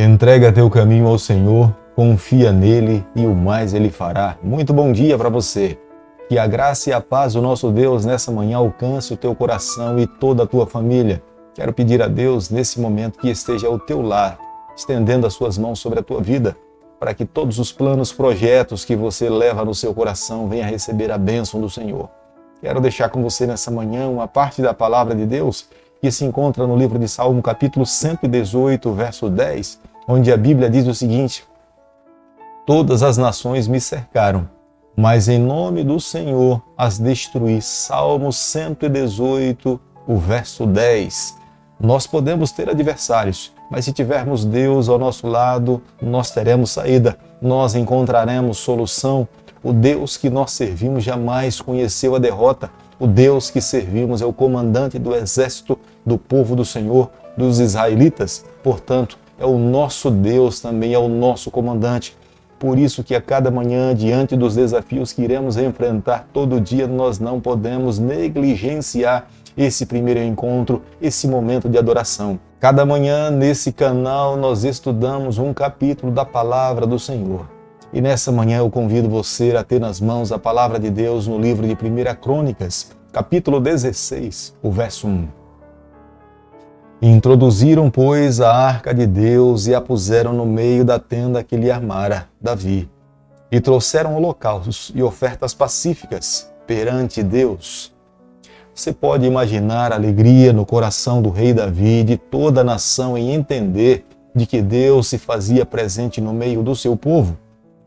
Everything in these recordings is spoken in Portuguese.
Entrega teu caminho ao Senhor, confia nele e o mais ele fará. Muito bom dia para você. Que a graça e a paz do nosso Deus nessa manhã alcance o teu coração e toda a tua família. Quero pedir a Deus nesse momento que esteja ao teu lar, estendendo as suas mãos sobre a tua vida, para que todos os planos, projetos que você leva no seu coração venham receber a bênção do Senhor. Quero deixar com você nessa manhã uma parte da palavra de Deus que se encontra no livro de Salmo, capítulo 118, verso 10, onde a Bíblia diz o seguinte: todas as nações me cercaram, mas em nome do Senhor as destruí. Salmo 118, o verso 10. Nós podemos ter adversários, mas se tivermos Deus ao nosso lado, nós teremos saída, nós encontraremos solução. O Deus que nós servimos jamais conheceu a derrota. O Deus que servimos é o comandante do exército do povo do Senhor, dos israelitas. Portanto, é o nosso Deus também, é o nosso comandante. Por isso que a cada manhã, diante dos desafios que iremos enfrentar todo dia, nós não podemos negligenciar esse primeiro encontro, esse momento de adoração. Cada manhã, nesse canal, nós estudamos um capítulo da Palavra do Senhor. E nessa manhã eu convido você a ter nas mãos a Palavra de Deus no livro de 1 Crônicas, capítulo 16, o verso 1. Introduziram, pois, a arca de Deus e a puseram no meio da tenda que lhe armara Davi. E trouxeram holocaustos e ofertas pacíficas perante Deus. Você pode imaginar a alegria no coração do rei Davi e de toda a nação em entender de que Deus se fazia presente no meio do seu povo,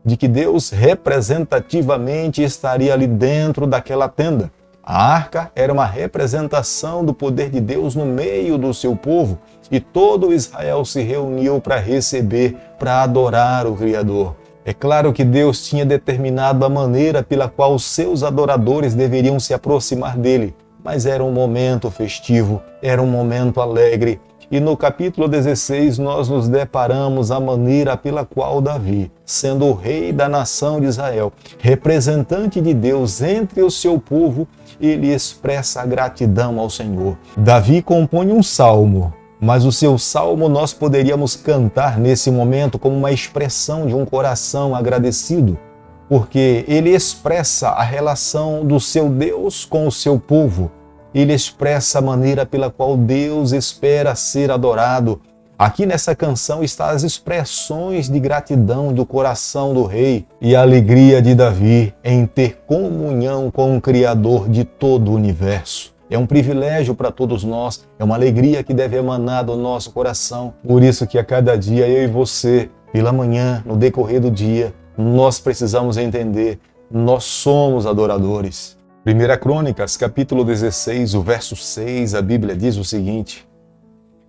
de que Deus representativamente estaria ali dentro daquela tenda. A arca era uma representação do poder de Deus no meio do seu povo e todo Israel se reuniu para receber, para adorar o Criador. É claro que Deus tinha determinado a maneira pela qual os seus adoradores deveriam se aproximar dele, mas era um momento festivo, era um momento alegre. E no capítulo 16 nós nos deparamos a maneira pela qual Davi, sendo o rei da nação de Israel, representante de Deus entre o seu povo, ele expressa a gratidão ao Senhor. Davi compõe um salmo, mas o seu salmo nós poderíamos cantar nesse momento como uma expressão de um coração agradecido, porque ele expressa a relação do seu Deus com o seu povo. Ele expressa a maneira pela qual Deus espera ser adorado. Aqui nessa canção estão as expressões de gratidão do coração do rei e a alegria de Davi em ter comunhão com o Criador de todo o universo. É um privilégio para todos nós, é uma alegria que deve emanar do nosso coração. Por isso que a cada dia eu e você, pela manhã, no decorrer do dia, nós precisamos entender, nós somos adoradores. 1 Crônicas, capítulo 16, o verso 6, a Bíblia diz o seguinte: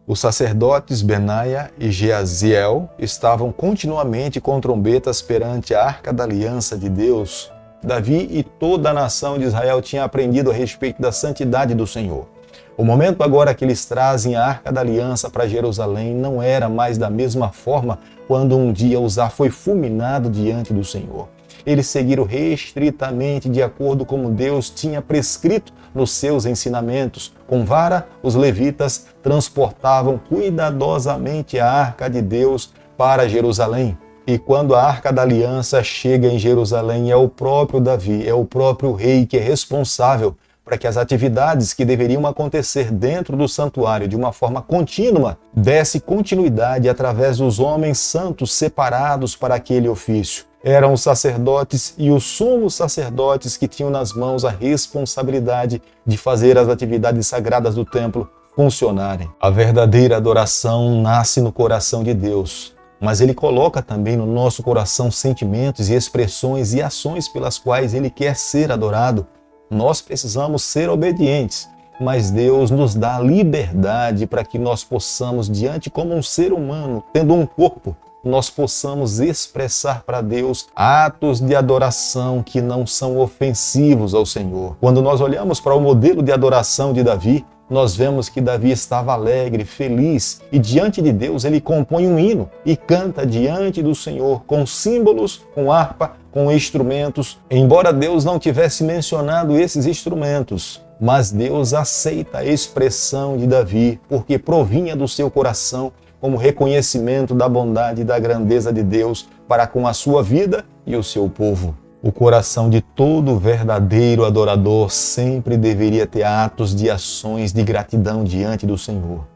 os sacerdotes Benaia e Jeaziel estavam continuamente com trombetas perante a arca da aliança de Deus. Davi e toda a nação de Israel tinham aprendido a respeito da santidade do Senhor. O momento agora que eles trazem a arca da aliança para Jerusalém não era mais da mesma forma quando um dia Uzá foi fulminado diante do Senhor. Eles seguiram restritamente de acordo com Deus tinha prescrito nos seus ensinamentos. Com vara, os levitas transportavam cuidadosamente a arca de Deus para Jerusalém. E quando a arca da aliança chega em Jerusalém, é o próprio Davi, é o próprio rei que é responsável para que as atividades que deveriam acontecer dentro do santuário de uma forma contínua desse continuidade através dos homens santos separados para aquele ofício. Eram os sacerdotes e os sumos sacerdotes que tinham nas mãos a responsabilidade de fazer as atividades sagradas do templo funcionarem. A verdadeira adoração nasce no coração de Deus, mas Ele coloca também no nosso coração sentimentos e expressões e ações pelas quais Ele quer ser adorado. Nós precisamos ser obedientes, mas Deus nos dá a liberdade para que nós possamos, diante como um ser humano, tendo um corpo, nós possamos expressar para Deus atos de adoração que não são ofensivos ao Senhor. Quando nós olhamos para o modelo de adoração de Davi, nós vemos que Davi estava alegre, feliz, e diante de Deus ele compõe um hino e canta diante do Senhor com símbolos, com harpa, com instrumentos. Embora Deus não tivesse mencionado esses instrumentos, mas Deus aceita a expressão de Davi, porque provinha do seu coração, como reconhecimento da bondade e da grandeza de Deus para com a sua vida e o seu povo. O coração de todo verdadeiro adorador sempre deveria ter atos de ações de gratidão diante do Senhor.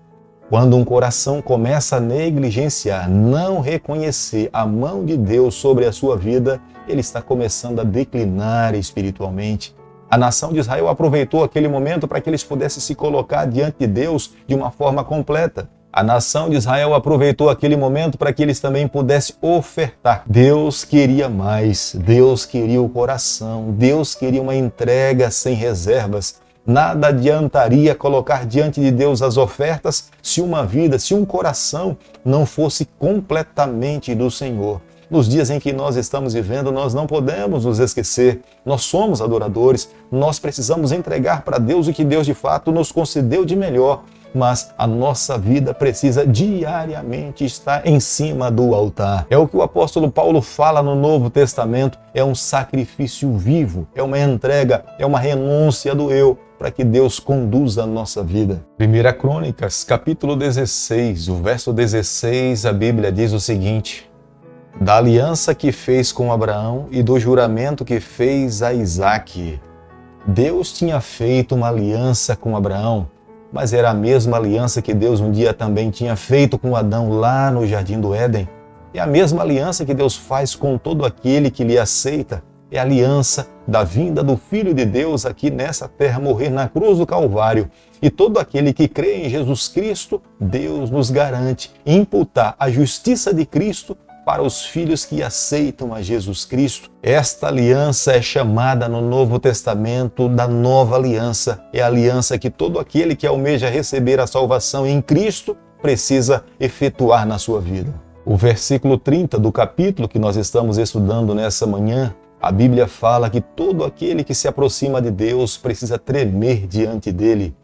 Quando um coração começa a negligenciar, não reconhecer a mão de Deus sobre a sua vida, ele está começando a declinar espiritualmente. A nação de Israel aproveitou aquele momento para que eles pudessem se colocar diante de Deus de uma forma completa. A nação de Israel aproveitou aquele momento para que eles também pudessem ofertar. Deus queria mais, Deus queria o coração, Deus queria uma entrega sem reservas. Nada adiantaria colocar diante de Deus as ofertas se uma vida, se um coração não fosse completamente do Senhor. Nos dias em que nós estamos vivendo, nós não podemos nos esquecer. Nós somos adoradores, nós precisamos entregar para Deus o que Deus de fato nos concedeu de melhor. Mas a nossa vida precisa diariamente estar em cima do altar. É o que o apóstolo Paulo fala no Novo Testamento, é um sacrifício vivo, é uma entrega, é uma renúncia do eu, para que Deus conduza a nossa vida. 1 Crônicas, capítulo 16, o verso 16, a Bíblia diz o seguinte: da aliança que fez com Abraão e do juramento que fez a Isaque. Deus tinha feito uma aliança com Abraão, mas era a mesma aliança que Deus um dia também tinha feito com Adão lá no Jardim do Éden. É a mesma aliança que Deus faz com todo aquele que lhe aceita. É a aliança da vinda do Filho de Deus aqui nessa terra, morrer na cruz do Calvário. E todo aquele que crê em Jesus Cristo, Deus nos garante imputar a justiça de Cristo para os filhos que aceitam a Jesus Cristo. Esta aliança é chamada no Novo Testamento da Nova Aliança. É a aliança que todo aquele que almeja receber a salvação em Cristo precisa efetuar na sua vida. O versículo 30 do capítulo que nós estamos estudando nessa manhã, a Bíblia fala que todo aquele que se aproxima de Deus precisa tremer diante dele.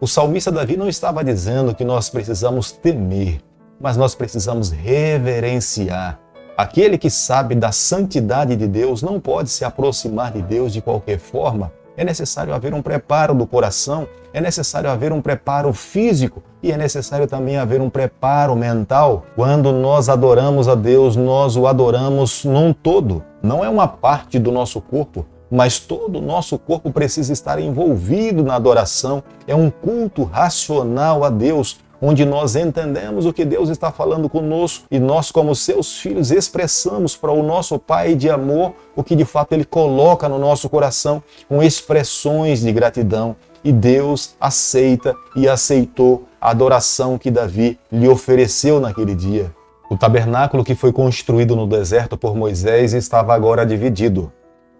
O salmista Davi não estava dizendo que nós precisamos temer, mas nós precisamos reverenciar. Aquele que sabe da santidade de Deus não pode se aproximar de Deus de qualquer forma. É necessário haver um preparo do coração, é necessário haver um preparo físico e é necessário também haver um preparo mental. Quando nós adoramos a Deus, nós o adoramos num todo. Não é uma parte do nosso corpo, mas todo o nosso corpo precisa estar envolvido na adoração. É um culto racional a Deus, onde nós entendemos o que Deus está falando conosco e nós, como seus filhos, expressamos para o nosso Pai de amor o que de fato Ele coloca no nosso coração com expressões de gratidão. E Deus aceita e aceitou a adoração que Davi lhe ofereceu naquele dia. O tabernáculo que foi construído no deserto por Moisés estava agora dividido.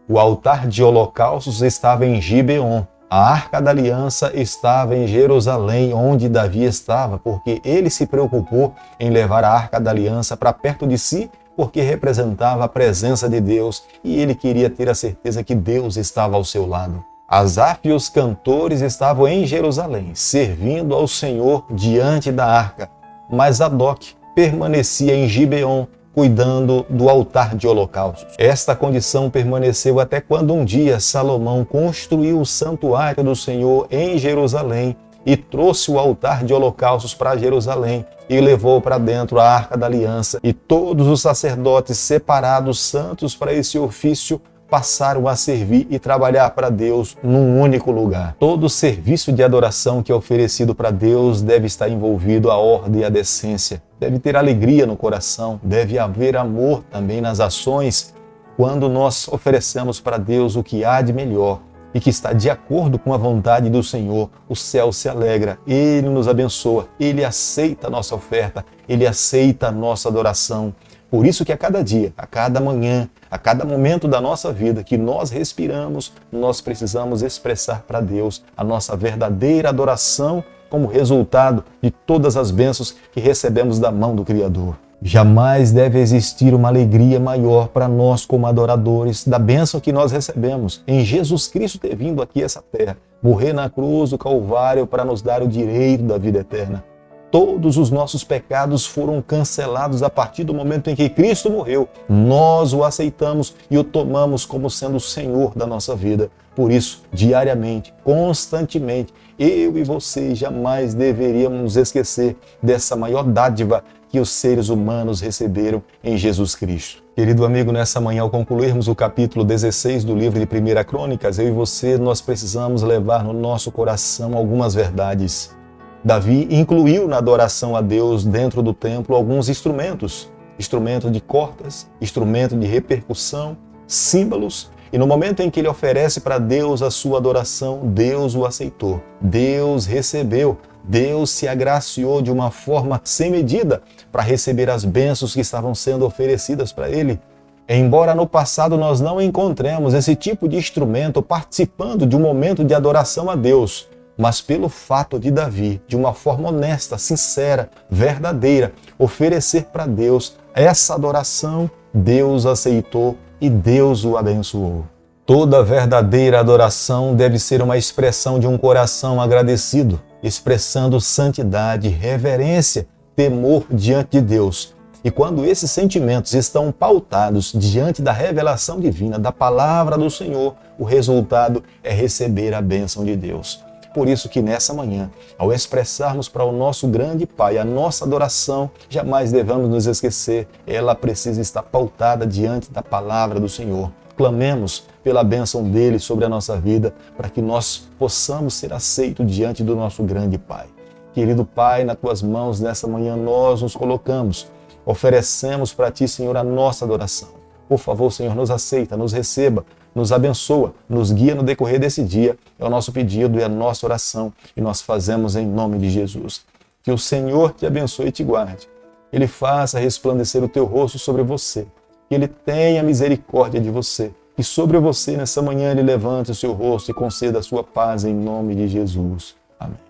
O altar de holocaustos estava em Gibeon. A Arca da Aliança estava em Jerusalém, onde Davi estava, porque ele se preocupou em levar a Arca da Aliança para perto de si, porque representava a presença de Deus e ele queria ter a certeza que Deus estava ao seu lado. Asaf e os cantores estavam em Jerusalém, servindo ao Senhor diante da arca, mas Zadok permanecia em Gibeon, cuidando do altar de holocaustos. Esta condição permaneceu até quando um dia Salomão construiu o santuário do Senhor em Jerusalém e trouxe o altar de holocaustos para Jerusalém e levou para dentro a Arca da Aliança. E todos os sacerdotes separados santos para esse ofício passaram a servir e trabalhar para Deus num único lugar. Todo serviço de adoração que é oferecido para Deus deve estar envolvido a ordem e a decência. Deve ter alegria no coração, deve haver amor também nas ações. Quando nós oferecemos para Deus o que há de melhor e que está de acordo com a vontade do Senhor, o céu se alegra, Ele nos abençoa, Ele aceita a nossa oferta, Ele aceita a nossa adoração. Por isso que a cada dia, a cada manhã, a cada momento da nossa vida que nós respiramos, nós precisamos expressar para Deus a nossa verdadeira adoração como resultado de todas as bênçãos que recebemos da mão do Criador. Jamais deve existir uma alegria maior para nós como adoradores da bênção que nós recebemos em Jesus Cristo ter vindo aqui a essa terra, morrer na cruz do Calvário para nos dar o direito da vida eterna. Todos os nossos pecados foram cancelados a partir do momento em que Cristo morreu. Nós o aceitamos e o tomamos como sendo o Senhor da nossa vida. Por isso, diariamente, constantemente, eu e você jamais deveríamos nos esquecer dessa maior dádiva que os seres humanos receberam em Jesus Cristo. Querido amigo, nessa manhã, ao concluirmos o capítulo 16 do livro de 1 Crônicas, eu e você, nós precisamos levar no nosso coração algumas verdades. Davi incluiu na adoração a Deus dentro do templo alguns instrumentos de cordas, instrumento de repercussão, símbolos, e no momento em que ele oferece para Deus a sua adoração, Deus o aceitou, Deus recebeu, Deus se agraciou de uma forma sem medida para receber as bênçãos que estavam sendo oferecidas para ele. Embora no passado nós não encontremos esse tipo de instrumento participando de um momento de adoração a Deus, mas pelo fato de Davi, de uma forma honesta, sincera, verdadeira, oferecer para Deus essa adoração, Deus aceitou e Deus o abençoou. Toda verdadeira adoração deve ser uma expressão de um coração agradecido, expressando santidade, reverência, temor diante de Deus. E quando esses sentimentos estão pautados diante da revelação divina, da palavra do Senhor, o resultado é receber a bênção de Deus. Por isso que nessa manhã, ao expressarmos para o nosso grande Pai a nossa adoração, jamais devemos nos esquecer, ela precisa estar pautada diante da palavra do Senhor. Clamemos pela bênção dele sobre a nossa vida, para que nós possamos ser aceitos diante do nosso grande Pai. Querido Pai, nas tuas mãos nessa manhã nós nos colocamos, oferecemos para ti, Senhor, a nossa adoração. Por favor, Senhor, nos aceita, nos receba, nos abençoa, nos guia no decorrer desse dia. É o nosso pedido e a nossa oração e nós fazemos em nome de Jesus. Que o Senhor te abençoe e te guarde. Ele faça resplandecer o teu rosto sobre você. Que Ele tenha misericórdia de você. E sobre você nessa manhã Ele levante o seu rosto e conceda a sua paz em nome de Jesus. Amém.